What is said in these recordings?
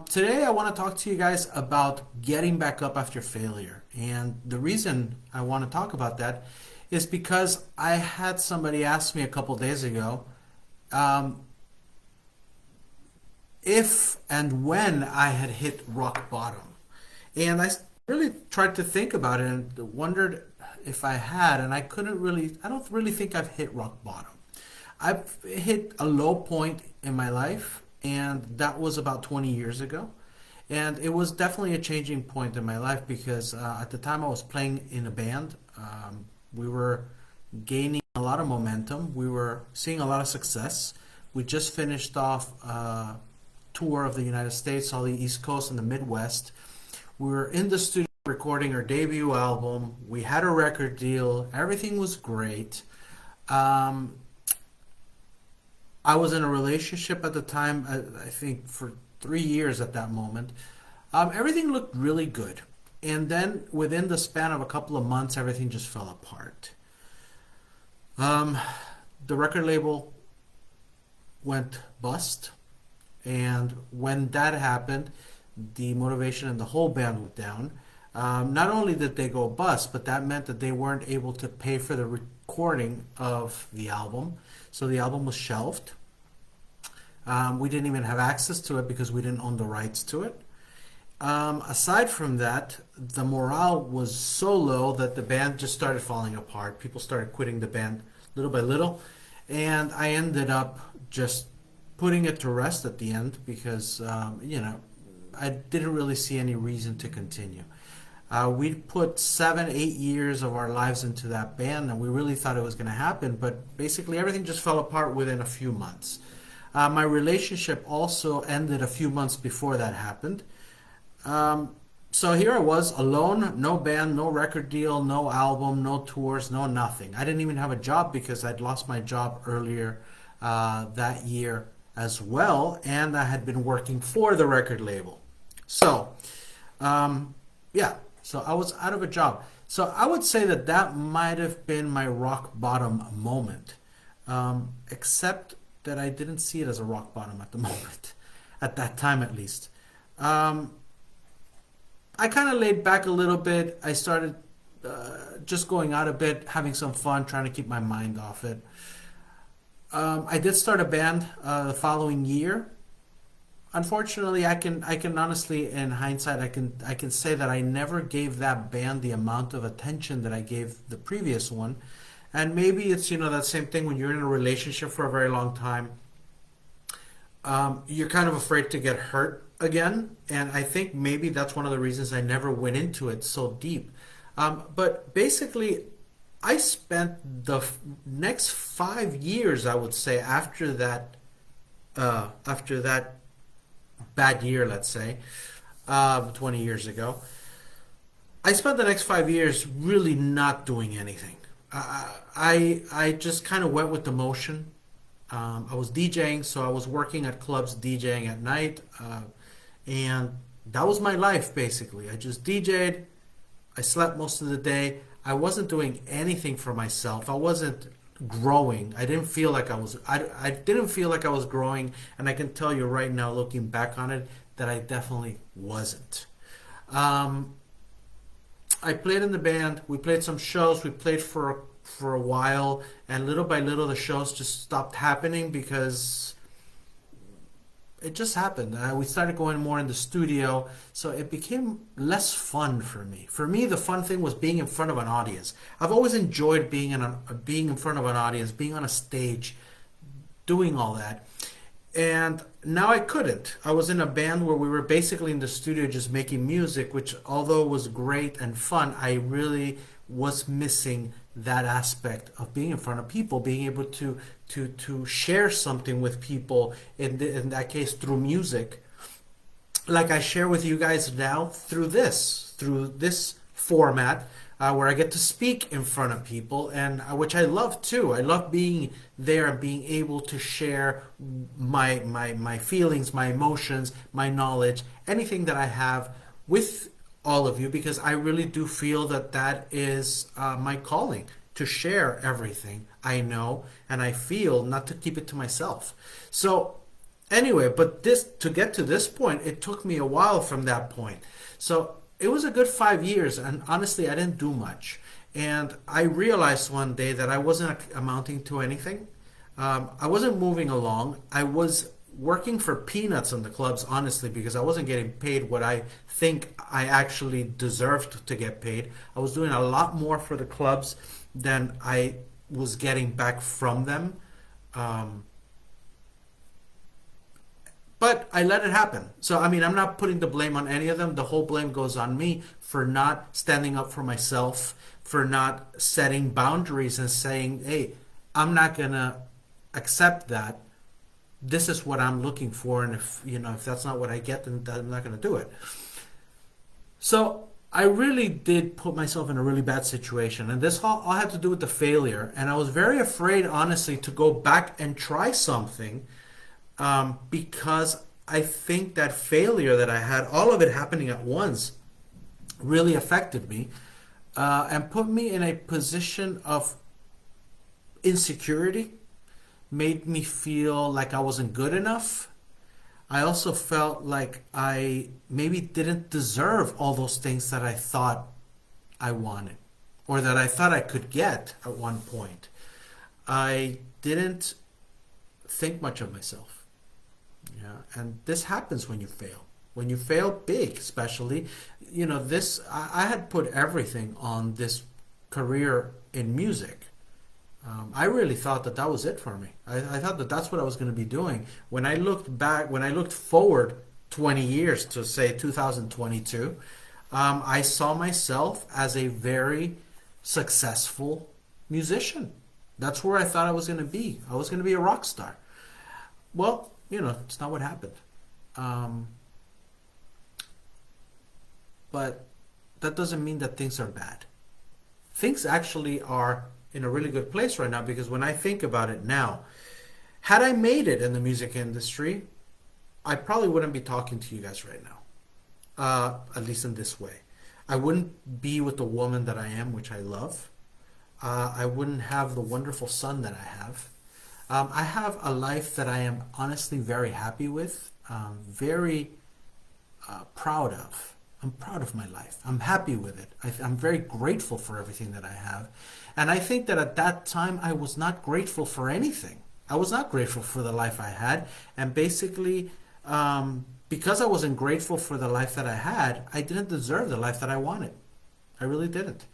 Today, I want to talk to you guys about getting back up after failure. And the reason I want to talk about that is because I had somebody ask me a couple days ago um, if and when I had hit rock bottom. And really tried to think about it and wondered if I had, and I don't really think I've hit rock bottom. I've hit a low point in my life, and that was about 20 years ago. And it was definitely a changing point in my life because at the time I was playing in a band. We were gaining a lot of momentum. We were seeing a lot of success. We just finished off a tour of the United States, all the East Coast and the Midwest. We were in the studio recording our debut album. We had a record deal. Everything was great. Um, I was in a relationship at the time, I think for 3 years at that moment. Everything looked really good. And then within the span of a couple of months, everything just fell apart. Um, the record label went bust. And when that happened, the motivation in the whole band went down. Not only did they go bust, but that meant that they weren't able to pay for the recording of the album. So the album was shelved. We didn't even have access to it because we didn't own the rights to it. Aside from that, the morale was so low that the band just started falling apart. People started quitting the band little by little. And I ended up just putting it to rest at the end because, I didn't really see any reason to continue. We put 7, 8 years of our lives into that band, and we really thought it was going to happen, but basically everything just fell apart within a few months. My relationship also ended a few months before that happened. So here I was alone, no band, no record deal, no album, no tours, no nothing. I didn't even have a job because I'd lost my job earlier that year as well, and I had been working for the record label. So, yeah, so I was out of a job. So I would say that that might have been my rock bottom moment, except that I didn't see it as a rock bottom at the moment, at that time at least. Um, I kind of laid back a little bit. I started just going out a bit, having some fun, trying to keep my mind off it. I did start a band the following year. Unfortunately, I can honestly, in hindsight, I can say that I never gave that band the amount of attention that I gave the previous one. And maybe it's that same thing when you're in a relationship for a very long time. You're kind of afraid to get hurt again, and I think maybe that's one of the reasons I never went into it so deep. But basically, I spent the next 5 years, I would say, after that bad year, let's say, 20 years ago. I spent the next 5 years really not doing anything. I just kind of went with the motion. I was DJing, so I was working at clubs, DJing at night, and that was my life basically. I just DJ'd. I slept most of the day. I wasn't doing anything for myself. I wasn't growing. I didn't feel like I was. I didn't feel like I was growing, and I can tell you right now, looking back on it, that I definitely wasn't. Um, I played in the band. We played some shows. We played for a while, and little by little, the shows just stopped happening because it just happened. We started going more in the studio, so it became less fun for me. For me, the fun thing was being in front of an audience. I've always enjoyed being in front of an audience, being on a stage, doing all that. And now I couldn't. I was in a band where we were basically in the studio just making music, which although was great and fun, I really was missing that aspect of being in front of people, being able to share something with people in that case through music, like I share with you guys now through this format where I get to speak in front of people, and which I love too. I love being there and being able to share my feelings, my emotions, my knowledge, anything that I have with all of you because I really do feel that that is my calling to share everything I know and I feel, not to keep it to myself. So Anyway, but this to get to this point, it took me a while from that point. So it was a good 5 years, and honestly, I didn't do much. And I realized one day that I wasn't amounting to anything. I wasn't moving along. I was working for peanuts in the clubs, honestly, because I wasn't getting paid what I think I actually deserved to get paid. I was doing a lot more for the clubs than I was getting back from them. Um, but I let it happen. So, I mean, I'm not putting the blame on any of them. The whole blame goes on me for not standing up for myself, for not setting boundaries and saying, hey, I'm not going to accept that. This is what I'm looking for. And if that's not what I get, then I'm not going to do it. So I really did put myself in a really bad situation. And this all had to do with the failure. And I was very afraid, honestly, to go back and try something because I think that failure that I had, all of it happening at once, really affected me and put me in a position of insecurity, made me feel like I wasn't good enough. I also felt like I maybe didn't deserve all those things that I thought I wanted or that I thought I could get at one point. I didn't think much of myself. Yeah, and this happens when you fail. When you fail big, especially, I had put everything on this career in music. I really thought that that was it for me. I thought that that's what I was going to be doing. When I looked back, when I looked forward 20 years to say 2022, I saw myself as a very successful musician. That's where I thought I was going to be. I was going to be a rock star. Well, it's not what happened. Um, but that doesn't mean that things are bad. Things actually are in a really good place right now because when I think about it now, had I made it in the music industry, I probably wouldn't be talking to you guys right now, at least in this way. I wouldn't be with the woman that I am, which I love. I wouldn't have the wonderful son that I have. I have a life that I am honestly very happy with, very proud of. I'm proud of my life. I'm happy with it. I'm very grateful for everything that I have. And I think that at that time, I was not grateful for anything. I was not grateful for the life I had. And basically, because I wasn't grateful for the life that I had, I didn't deserve the life that I wanted. I really didn't.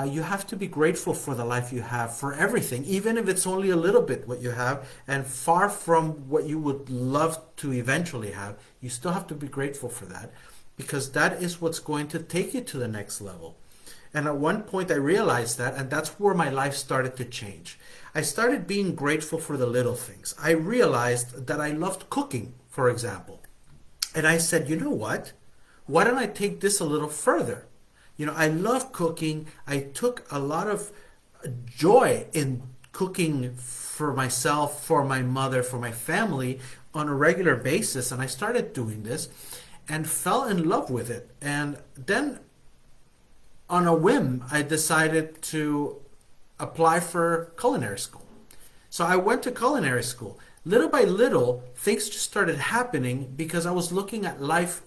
You have to be grateful for the life you have, for everything, even if it's only a little bit what you have, and far from what you would love to eventually have. You still have to be grateful for that, because that is what's going to take you to the next level. And at one point, I realized that, and that's where my life started to change. I started being grateful for the little things. I realized that I loved cooking, for example. And I said, you know what? Why don't I take this a little further? I love cooking. I took a lot of joy in cooking for myself, for my mother, for my family on a regular basis. And I started doing this and fell in love with it. And then on a whim, I decided to apply for culinary school. So I went to culinary school. Little by little, things just started happening because I was looking at life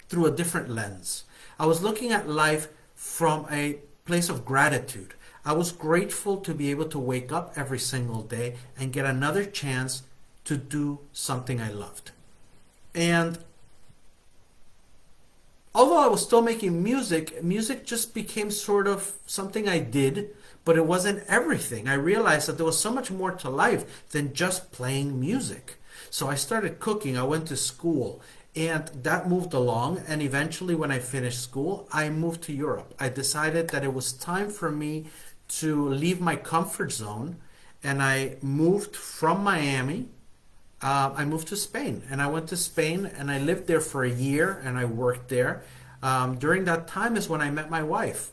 through a different lens. I was looking at life from a place of gratitude. I was grateful to be able to wake up every single day and get another chance to do something I loved. And although I was still making music, music just became sort of something I did, but it wasn't everything. I realized that there was so much more to life than just playing music. So I started cooking. I went to school. And that moved along, and eventually when I finished school, I moved to Europe. I decided that it was time for me to leave my comfort zone, and I moved from Miami. I moved to Spain, and I went to Spain, and I lived there for a year, and I worked there. During that time is when I met my wife.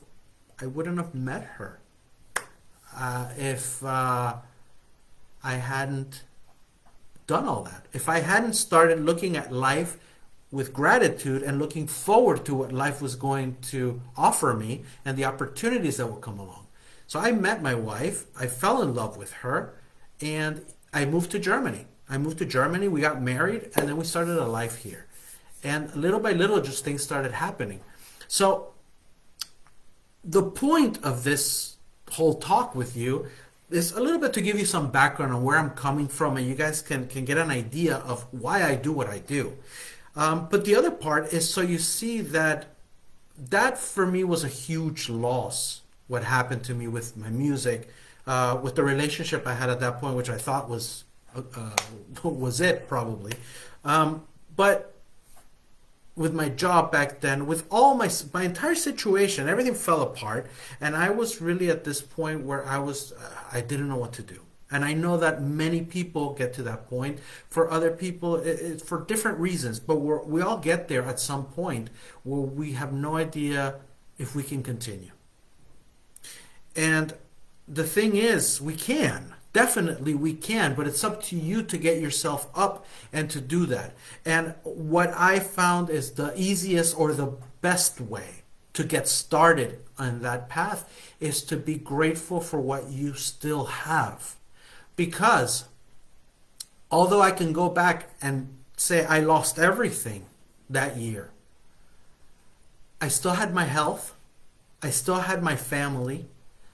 I wouldn't have met her if I hadn't done all that. If I hadn't started looking at life with gratitude and looking forward to what life was going to offer me and the opportunities that would come along. So I met my wife, I fell in love with her, and I moved to Germany. I moved to Germany, we got married, and then we started a life here. And little by little, just things started happening. So the point of this whole talk with you is a little bit to give you some background on where I'm coming from, and you guys can get an idea of why I do what I do. But the other part is so you see that that for me was a huge loss. What happened to me with my music, with the relationship I had at that point, which I thought was it probably, but with my job back then, with all my entire situation, everything fell apart, and I was really at this point where I didn't know what to do. And I know that many people get to that point. For other people, it's for different reasons, but we all get there at some point where we have no idea if we can continue. And the thing is, we can. Definitely we can, but it's up to you to get yourself up and to do that. And what I found is the easiest or the best way to get started on that path is to be grateful for what you still have. Because although I can go back and say I lost everything that year, I still had my health, I still had my family,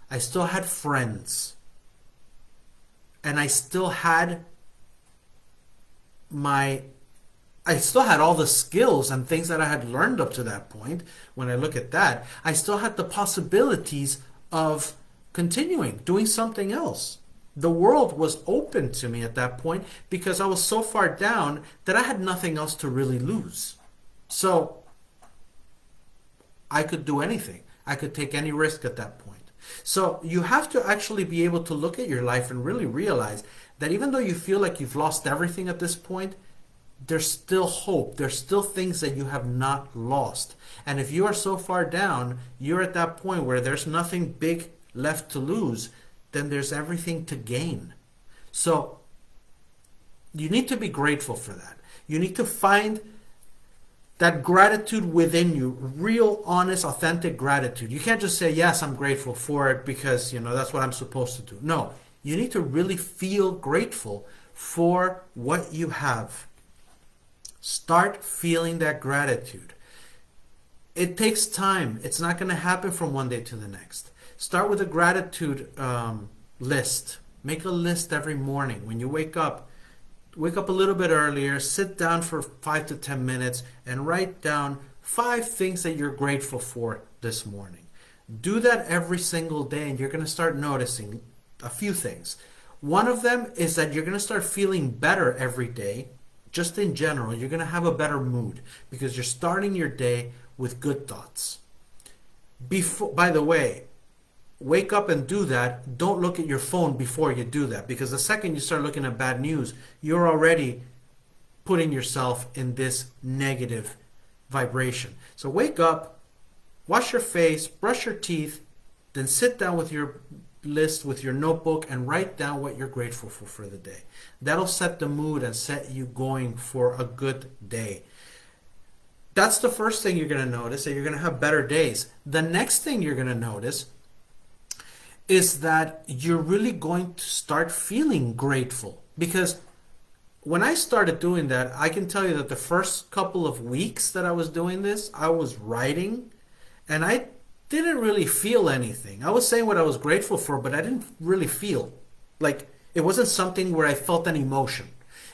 I still had friends, and I still had all the skills and things that I had learned up to that point. When I look at that, I still had the possibilities of continuing, doing something else. The world was open to me at that point because I was so far down that I had nothing else to really lose. So I could do anything. I could take any risk at that point. So you have to actually be able to look at your life and really realize that even though you feel like you've lost everything at this point, there's still hope. There's still things that you have not lost. And if you are so far down, you're at that point where there's nothing big left to lose, then there's everything to gain. So you need to be grateful for that. You need to find that gratitude within you, real, honest, authentic gratitude. You can't just say, yes, I'm grateful for it because, that's what I'm supposed to do. No, you need to really feel grateful for what you have. Start feeling that gratitude. It takes time. It's not going to happen from one day to the next. Start with a gratitude list. Make a list every morning. When you wake up a little bit earlier, sit down for 5 to 10 minutes and write down 5 things that you're grateful for this morning. Do that every single day and you're going to start noticing a few things. One of them is that you're going to start feeling better every day. Just in general, you're going to have a better mood because you're starting your day with good thoughts. By the way, wake up and do that. Don't look at your phone before you do that, because the second you start looking at bad news, you're already putting yourself in this negative vibration. So wake up, wash your face, brush your teeth, then sit down with your list, with your notebook, and write down what you're grateful for the day. That'll set the mood and set you going for a good day. That's the first thing you're going to notice, that you're going to have better days. The next thing you're going to notice is that you're really going to start feeling grateful. Because when I started doing that, I can tell you that the first couple of weeks that I was doing this, I was writing and I didn't really feel anything. I was saying what I was grateful for, but I didn't really feel. Like, it wasn't something where I felt an emotion.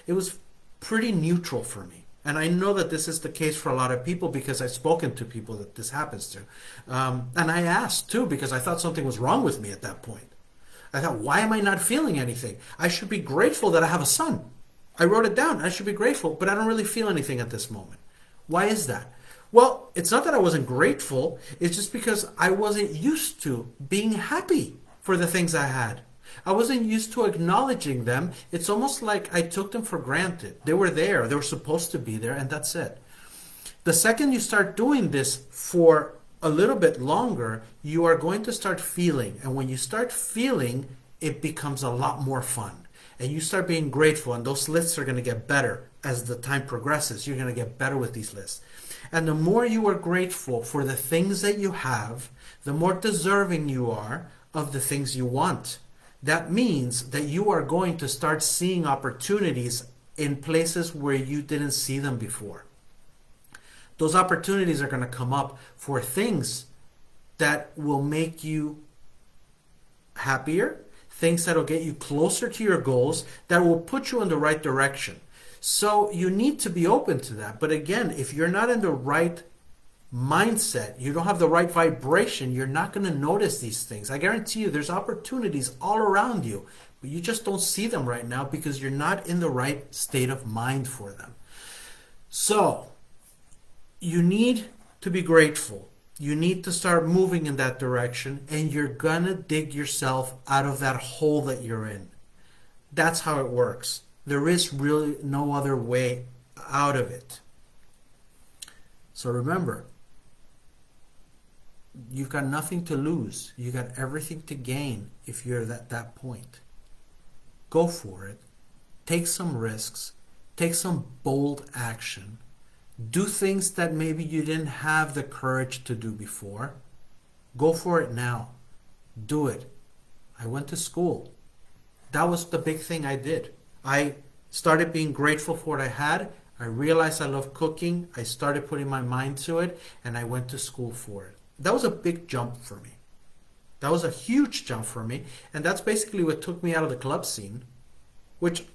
It was pretty neutral for me. And I know that this is the case for a lot of people because I've spoken to people that this happens to. And I asked too because I thought something was wrong with me at that point. I thought, why am I not feeling anything? I should be grateful that I have a son. I wrote it down. I should be grateful, but I don't really feel anything at this moment. Why is that? Well, it's not that I wasn't grateful. It's just because I wasn't used to being happy for the things I had. I wasn't used to acknowledging them. It's almost like I took them for granted. They were there. They were supposed to be there, and that's it. The second you start doing this for a little bit longer, you are going to start feeling. And when you start feeling, it becomes a lot more fun. And you start being grateful, and those lists are going to get better as the time progresses. You're going to get better with these lists. And the more you are grateful for the things that you have, the more deserving you are of the things you want. That means that you are going to start seeing opportunities in places where you didn't see them before. Those opportunities are going to come up for things that will make you happier, things that'll get you closer to your goals, that will put you in the right direction. So you need to be open to that. But again, if you're not in the right mindset, you don't have the right vibration, you're not going to notice these things. I guarantee you there's opportunities all around you, but you just don't see them right now because you're not in the right state of mind for them. So you need to be grateful. You need to start moving in that direction, and you're going to dig yourself out of that hole that you're in. That's how it works. There is really no other way out of it. So remember, you've got nothing to lose. You got everything to gain if you're at that point. Go for it. Take some risks. Take some bold action. Do things that maybe you didn't have the courage to do before. Go for it now. Do it. I went to school. That was the big thing I did. I started being grateful for what I had. I realized I love cooking. I started putting my mind to it, and I went to school for it. That was a big jump for me. That was a huge jump for me, and that's basically what took me out of the club scene, which,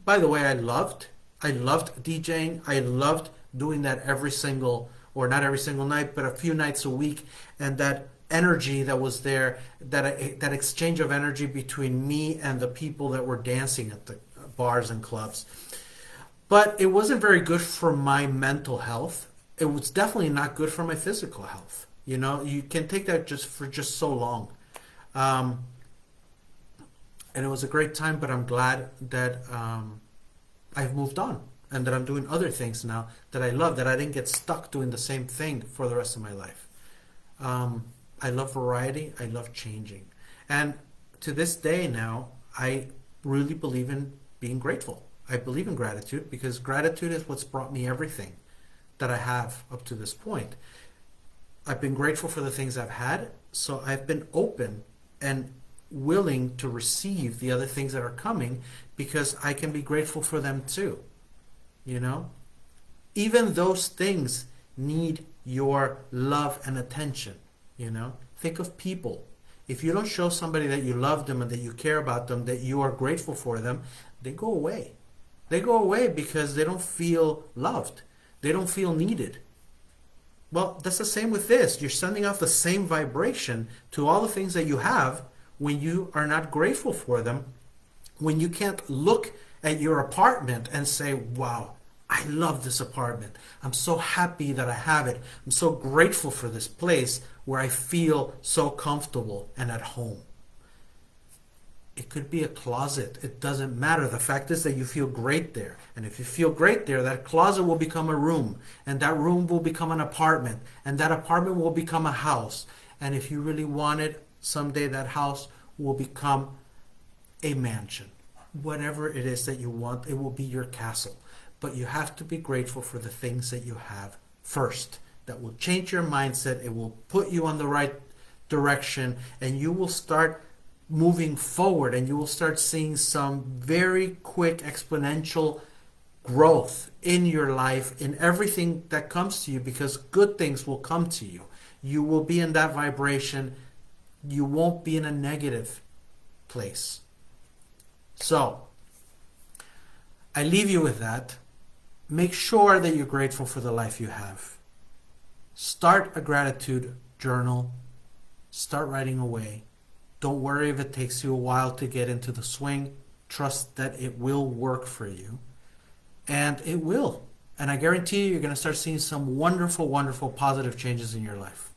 by the way, I loved. I loved DJing. I loved doing that every single, or not every single night, but a few nights a week, and that energy that was there, that exchange of energy between me and the people that were dancing at the bars and clubs. But it wasn't very good for my mental health. It was definitely not good for my physical health. You know, you can take that just so long. And it was a great time, but I'm glad that I've moved on and that I'm doing other things now that I love, that I didn't get stuck doing the same thing for the rest of my life. I love variety. I love changing. And to this day now, I really believe in being grateful. I believe in gratitude because gratitude is what's brought me everything that I have up to this point. I've been grateful for the things I've had, so I've been open and willing to receive the other things that are coming because I can be grateful for them too. You know? Even those things need your love and attention, you know? Think of people. If you don't show somebody that you love them and that you care about them, that you are grateful for them, they go away. They go away because they don't feel loved. They don't feel needed. Well, that's the same with this. You're sending out the same vibration to all the things that you have when you are not grateful for them, when you can't look at your apartment and say, wow, I love this apartment. I'm so happy that I have it. I'm so grateful for this place where I feel so comfortable and at home. It could be a closet. It doesn't matter. The fact is that you feel great there. And if you feel great there, that closet will become a room. And that room will become an apartment. And that apartment will become a house. And if you really want it, someday that house will become a mansion. Whatever it is that you want, it will be your castle. But you have to be grateful for the things that you have first. That will change your mindset. It will put you on the right direction. And you will start moving forward, and you will start seeing some very quick exponential growth in your life, in everything that comes to you, because good things will come to you. You will be in that vibration. You won't be in a negative place. So, I leave you with that. Make sure that you're grateful for the life you have. Start a gratitude journal. Start writing away. Don't worry if it takes you a while to get into the swing. Trust that it will work for you. And it will. And I guarantee you, you're going to start seeing some wonderful, wonderful positive changes in your life.